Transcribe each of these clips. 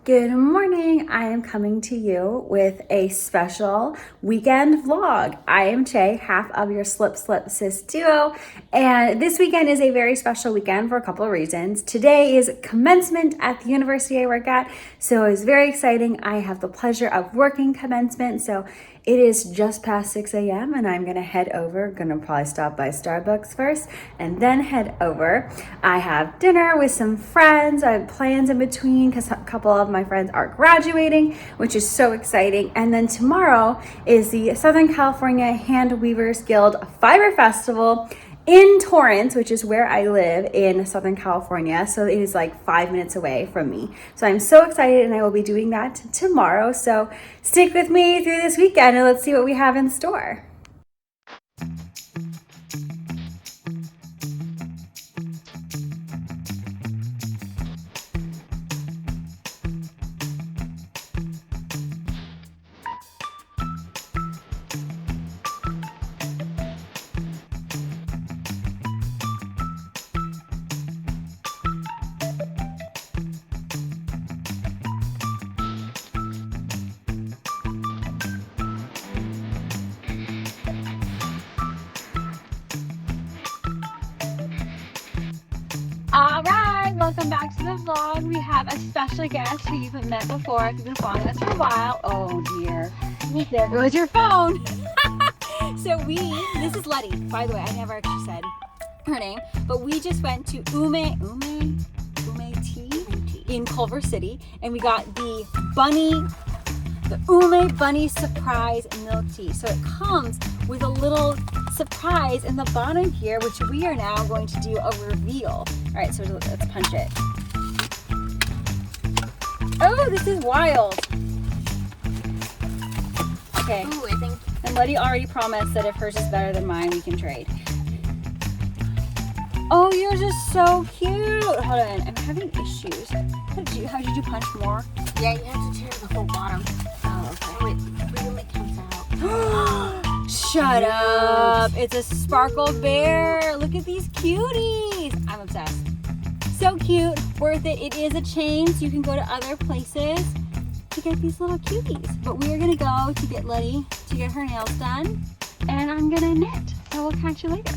Good morning. I am coming to you with a special weekend vlog. I am Che, half of your Slip Slip Sis duo, and this weekend is a very special weekend for a couple of reasons. Today is commencement at the university I work at, so it's very exciting. I have the pleasure of working commencement, so it is just past 6 a.m. and I'm gonna head over. Gonna probably stop by Starbucks first and then head over. I have dinner with some friends. I have plans in between because a couple of my friends are graduating, which is so exciting. And then tomorrow is the Southern California Handweavers Guild Fiber Festival in Torrance, which is where I live in Southern California. So it is like 5 minutes away from me. So I'm so excited and I will be doing that tomorrow. So stick with me through this weekend and let's see what we have in store. All right, welcome back to the vlog. We have a special guest who you've met before if you've been following us for a while. Oh dear, there goes your phone. This is Letty, by the way. I never actually said her name, but we just went to Ume Tea in Culver City, and we got the Ume Bunny Surprise Milk Tea. So it comes with a little surprise in the bottom here, which we are now going to do a reveal. All right, so let's punch it. Oh, this is wild. Okay. Ooh, I think. And Letty already promised that if hers is better than mine, we can trade. Oh, yours is so cute. Hold on, I'm having issues. How did you punch more? Yeah, you have to tear the whole bottom. Oh, okay. Oh, it really comes out. Shut up. It's a sparkle bear. Look at these cuties. I'm obsessed. So cute. Worth it. It is a chain, so you can go to other places to get these little cuties. But we are going to go to get Letty to get her nails done. And I'm going to knit. So we'll catch you later.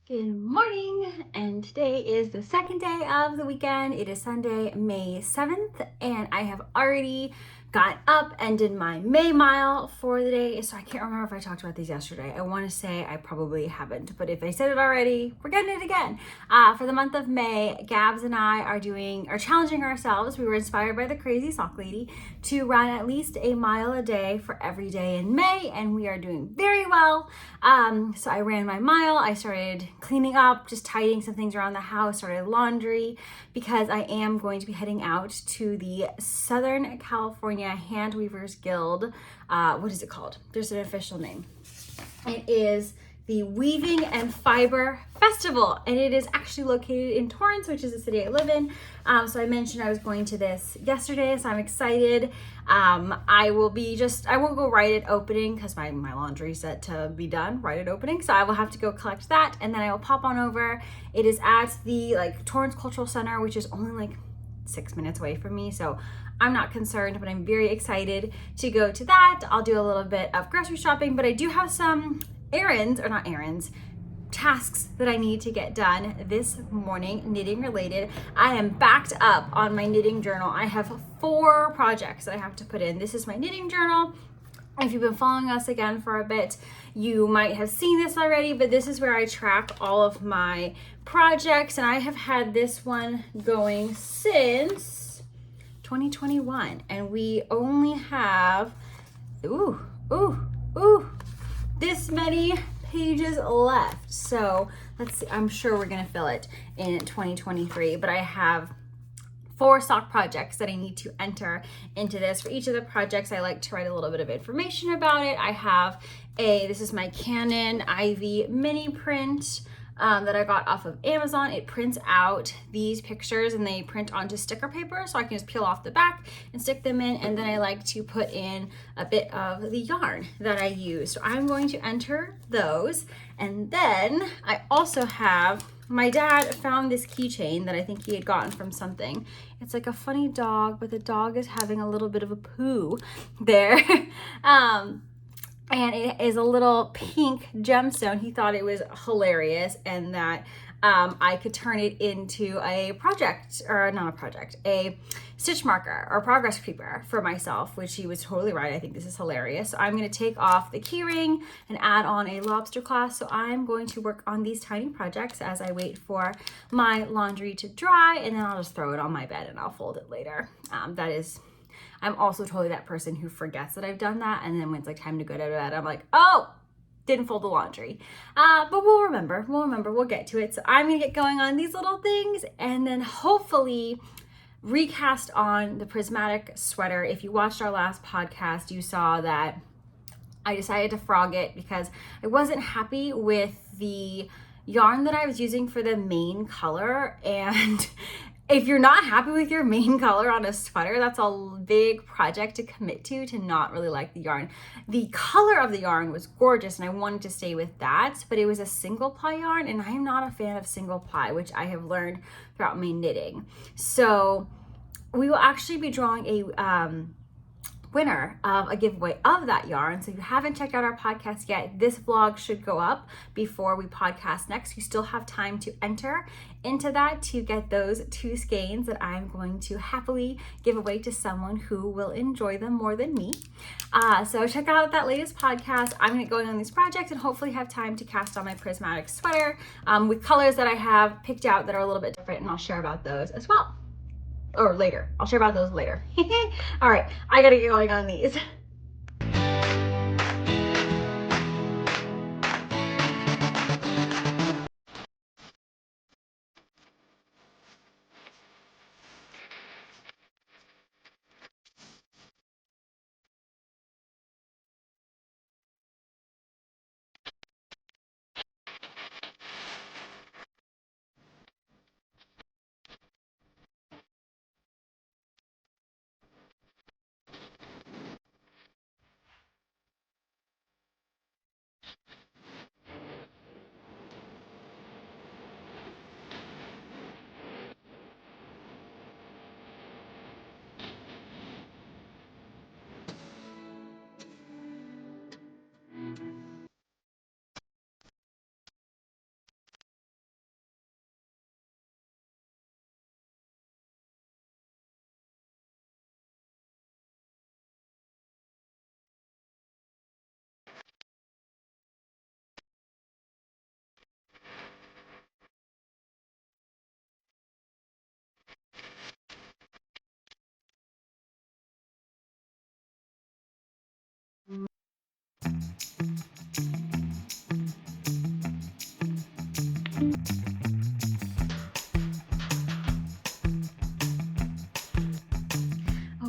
Good morning, and today is the second day of the weekend. It is Sunday, May 7th, and I have already got up and did my May mile for the day. So I can't remember if I talked about these yesterday. I want to say I probably haven't, but if I said it already, we're getting it again. For the month of May, Gabs and I are challenging ourselves. We were inspired by the crazy sock lady to run at least a mile a day for every day in May, and we are doing very well. So I ran my mile. I started cleaning up, just tidying some things around the house, started laundry, because I am going to be heading out to the Southern California Handweavers Guild. What is it called? There's an official name. It is the Weaving and Fiber Festival, and it is actually located in Torrance, which is the city I live in. So I mentioned I was going to this yesterday, so I'm excited. I won't go right at opening because my laundry's set to be done right at opening, so I will have to go collect that, and then I will pop on over. It is at the Torrance Cultural Center, which is only 6 minutes away from me, so I'm not concerned, but I'm very excited to go to that. I'll do a little bit of grocery shopping, but I do have some tasks that I need to get done this morning, knitting related. I am backed up on my knitting journal. I have 4 projects that I have to put in. This is my knitting journal. If you've been following us again for a bit, you might have seen this already, but this is where I track all of my projects, and I have had this one going since 2021, and we only have this many pages left. So let's see, I'm sure we're gonna fill it in 2023, but I have 4 sock projects that I need to enter into this. For each of the projects, I like to write a little bit of information about it. I have this is my Canon Ivy mini print that I got off of Amazon. It prints out these pictures and they print onto sticker paper, so I can just peel off the back and stick them in, and then I like to put in a bit of the yarn that I use. So I'm going to enter those, and then I also have, my dad found this keychain that I think he had gotten from something. It's like a funny dog, but the dog is having a little bit of a poo there. And it is a little pink gemstone. He thought it was hilarious, and that I could turn it into a project, or not a project, a stitch marker or progress creeper for myself, which he was totally right. I think this is hilarious. So I'm going to take off the key ring and add on a lobster clasp. So I'm going to work on these tiny projects as I wait for my laundry to dry, and then I'll just throw it on my bed and I'll fold it later. I'm also totally that person who forgets that I've done that, and then when it's like time to go to bed, I'm like, oh, didn't fold the laundry. But we'll remember, we'll get to it. So I'm gonna get going on these little things, and then hopefully recast on the prismatic sweater. If you watched our last podcast, you saw that I decided to frog it because I wasn't happy with the yarn that I was using for the main color, and if you're not happy with your main color on a sweater, that's a big project to commit to not really like the yarn. The color of the yarn was gorgeous and I wanted to stay with that, but it was a single ply yarn, and I am not a fan of single ply, which I have learned throughout my knitting. So we will actually be drawing a winner of a giveaway of that yarn. So if you haven't checked out our podcast yet, this vlog should go up before we podcast next. You still have time to enter into that to get those 2 skeins that I'm going to happily give away to someone who will enjoy them more than me. So check out that latest podcast. I'm going to go on these projects and hopefully have time to cast on my prismatic sweater with colors that I have picked out that are a little bit different, and I'll share about those as well. Or later. I'll share about those later. All right, I gotta get going on these.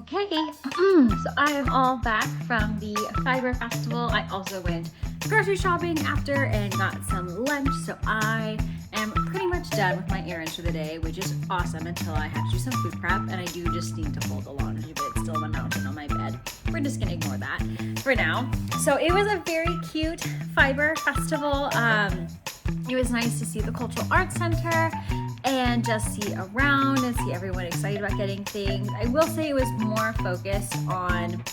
Okay, so I am all back from the Fiber Festival. I also went grocery shopping after and got some lunch, so I am pretty much done with my errands for the day, which is awesome until I have to do some food prep, and I do just need to fold the laundry, but it's still a mountain on my bed. We're just gonna ignore that for now. So it was a very cute Fiber Festival. It was nice to see the Cultural Arts Center and just see around and see everyone excited about getting things. I will say it was more focused on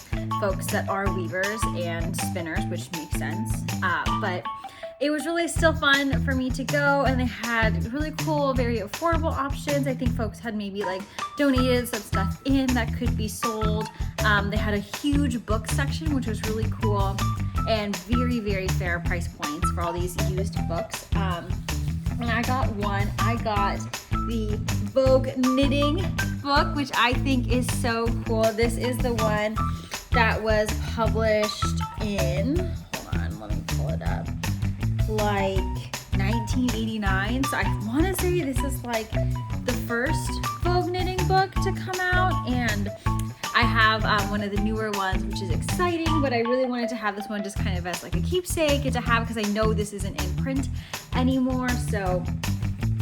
folks that are weavers and spinners, which makes sense. But it was really still fun for me to go, and they had really cool, very affordable options. I think folks had maybe like donated some stuff in that could be sold. They had a huge book section, which was really cool, and very, very fair price points for all these used books. And I got one. I got the Vogue knitting book, which I think is so cool. This is the one that was published in, hold on, let me pull it up, like 1989. So I want to say this is like the first Vogue knitting book to come out, and I have one of the newer ones, which is exciting, but I really wanted to have this one just kind of as like a keepsake and to have, because I know this isn't in print anymore. So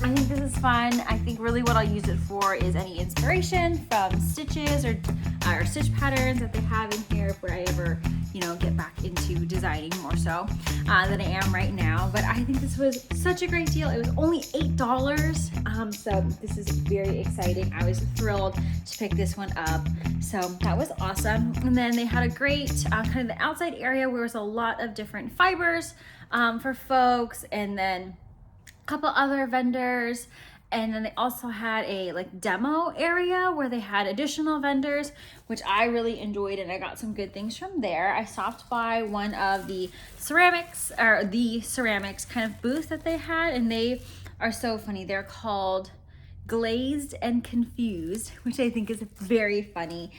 I think this is fun. I think really what I'll use it for is any inspiration from stitches or stitch patterns that they have in here if I ever, you know, get back into designing more so than I am right now. But I think this was such a great deal. It was only $8. So this is very exciting. I was thrilled to pick this one up. So that was awesome. And then they had a great kind of the outside area where there was a lot of different fibers for folks, and then a couple other vendors. And then they also had a like demo area where they had additional vendors, which I really enjoyed, and I got some good things from there. I stopped by one of the ceramics kind of booth that they had, and they are so funny. They're called Glazed and Confused, which I think is very funny.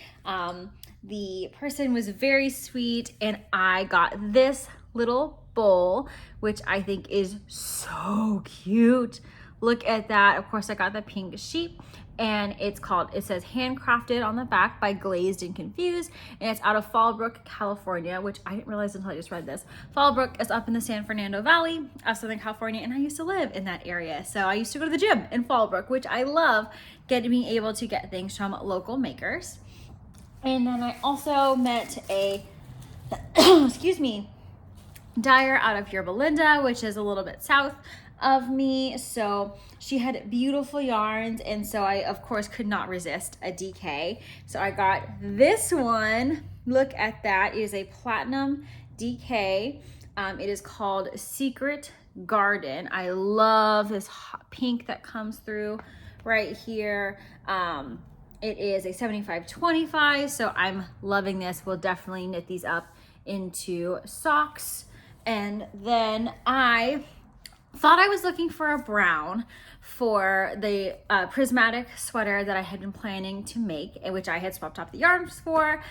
The person was very sweet, and I got this little bowl, which I think is so cute. Look at that. Of course, I got the pink sheep, and it says handcrafted on the back by Glazed and Confused, and it's out of Fallbrook, California, which I didn't realize until I just read this. Fallbrook is up in the San Fernando Valley of Southern California, and I used to live in that area. So I used to go to the gym in Fallbrook, which I love, being able to get things from local makers. And then I also met a, excuse me, dyer out of Yorba Linda, which is a little bit south of me. So she had beautiful yarns, and so I of course could not resist a DK. So I got this one. Look at that. It is a platinum DK. It is called Secret Garden. I love this hot pink that comes through right here. It is a 75/25, so I'm loving this. We'll definitely knit these up into socks. And then I thought I was looking for a brown for the prismatic sweater that I had been planning to make, which I had swapped off the yarns for.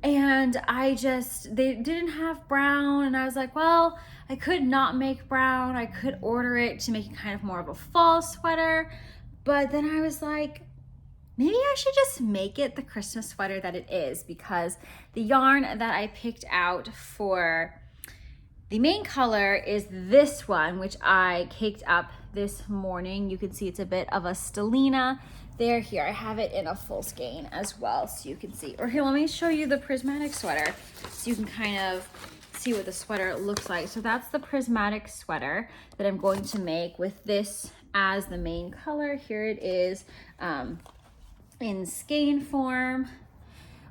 And they didn't have brown, and I was like, well, I could not make brown. I could order it to make it kind of more of a fall sweater. But then I was like, maybe I should just make it the Christmas sweater that it is, because the yarn that I picked out for the main color is this one, which I caked up this morning. You can see it's a bit of a stellina there. Here, I have it in a full skein as well, so you can see. Or here, let me show you the prismatic sweater so you can kind of see what the sweater looks like. So that's the prismatic sweater that I'm going to make with this as the main color. Here it is in skein form,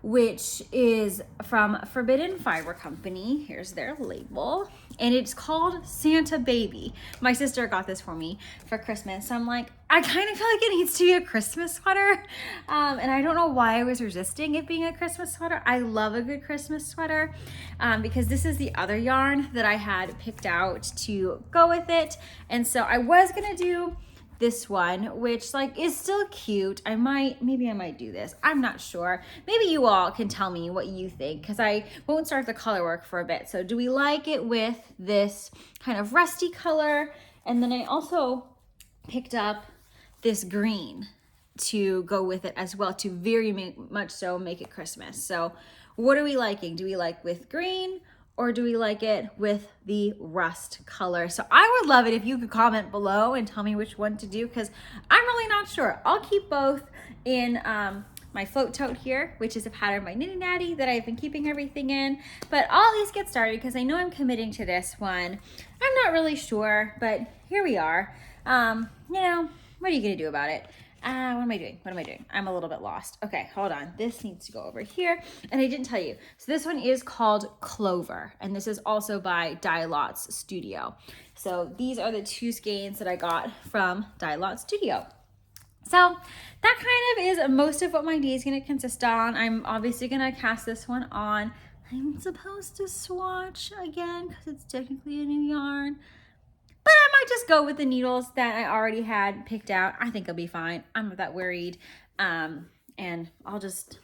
which is from Forbidden Fiber Company. Here's their label, and it's called Santa Baby. My sister got this for me for Christmas, so I'm like, I kind of feel like it needs to be a Christmas sweater, and I don't know why I was resisting it being a Christmas sweater. I love a good Christmas sweater, because this is the other yarn that I had picked out to go with it, and so I was gonna do this one, which like is still cute. Maybe I might do this. I'm not sure. Maybe you all can tell me what you think, because I won't start the color work for a bit. So do we like it with this kind of rusty color? And then I also picked up this green to go with it as well, to very much so make it Christmas. So what are we liking? Do we like with green, or do we like it with the rust color? So I would love it if you could comment below and tell me which one to do, because I'm really not sure. I'll keep both in my float tote here, which is a pattern by Knitty Natty that I've been keeping everything in. But I'll at least get started, because I know I'm committing to this one. I'm not really sure, but here we are. You know, what are you gonna do about it? What am I doing? I'm a little bit lost. Okay, hold on. This needs to go over here. And I didn't tell you. So this one is called Clover. And this is also by Dye Lots Studio. So these are the two skeins that I got from Dye Lot Studio. So that kind of is most of what my day is going to consist on. I'm obviously going to cast this one on. I'm supposed to swatch again, because it's technically a new yarn. But I might just go with the needles that I already had picked out. I think I'll be fine. I'm not that worried. And I'll just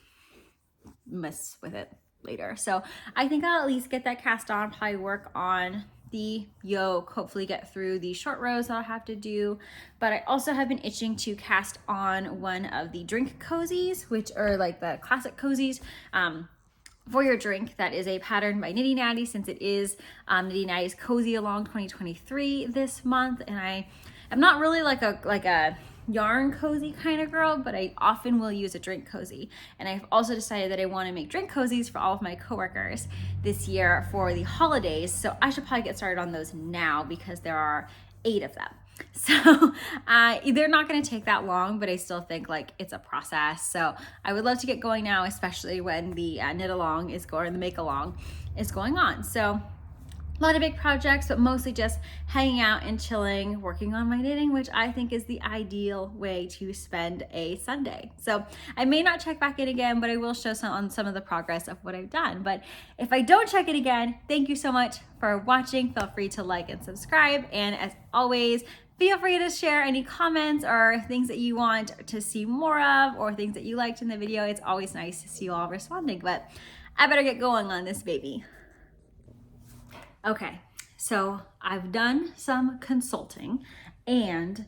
mess with it later. So I think I'll at least get that cast on, probably work on the yoke, hopefully get through the short rows that I'll have to do. But I also have been itching to cast on one of the drink cozies, which are like the classic cozies. For your drink, that is a pattern by Nitty Natty, since it is Nitty Natty's Cozy Along 2023 this month. And I am not really like a yarn cozy kind of girl, but I often will use a drink cozy. And I've also decided that I want to make drink cozies for all of my coworkers this year for the holidays. So I should probably get started on those now because there are 8 of them. So they're not going to take that long, but I still think like it's a process. So I would love to get going now, especially when the knit along is going, or the make along is going on. So a lot of big projects, but mostly just hanging out and chilling, working on my knitting, which I think is the ideal way to spend a Sunday. So I may not check back in again, but I will show some of the progress of what I've done. But if I don't check it again, thank you so much for watching. Feel free to like and subscribe. And as always, feel free to share any comments or things that you want to see more of, or things that you liked in the video. It's always nice to see you all responding, but I better get going on this baby. Okay, so I've done some consulting and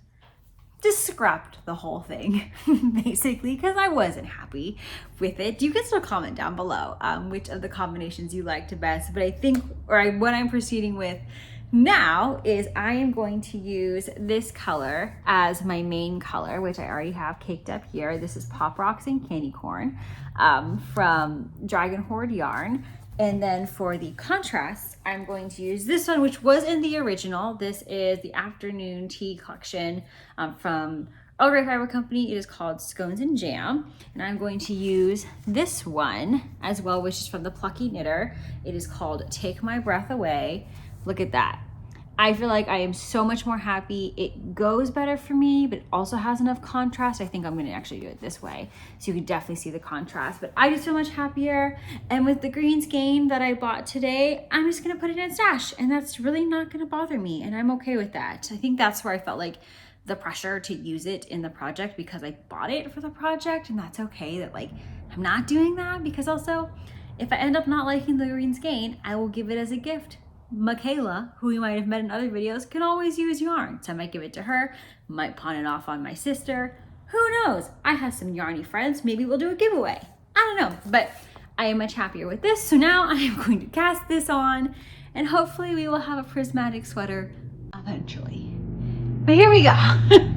just scrapped the whole thing basically because I wasn't happy with it. You can still comment down below which of the combinations you liked best, but I think, what I'm proceeding with now is I am going to use this color as my main color, which I already have caked up here. This is Pop Rocks and Candy Corn from Dragon Horde Yarn. And then for the contrast, I'm going to use this one, which was in the original. This is the Afternoon Tea collection from Earl Grey Fiber Company. It is called Scones and Jam. And I'm going to use this one as well, which is from the Plucky Knitter. It is called Take My Breath Away. Look at that. I feel like I am so much more happy. It goes better for me, but it also has enough contrast. I think I'm gonna actually do it this way, so you can definitely see the contrast, but I just feel much happier. And with the green skein that I bought today, I'm just gonna put it in stash, and that's really not gonna bother me, and I'm okay with that. I think that's where I felt like the pressure to use it in the project, because I bought it for the project, and that's okay that like I'm not doing that, because also if I end up not liking the green skein, I will give it as a gift. Michaela, who you might have met in other videos, can always use yarn. So I might give it to her, might pawn it off on my sister. Who knows? I have some yarny friends. Maybe we'll do a giveaway. I don't know, but I am much happier with this. So now I am going to cast this on, and hopefully we will have a prismatic sweater eventually. But here we go.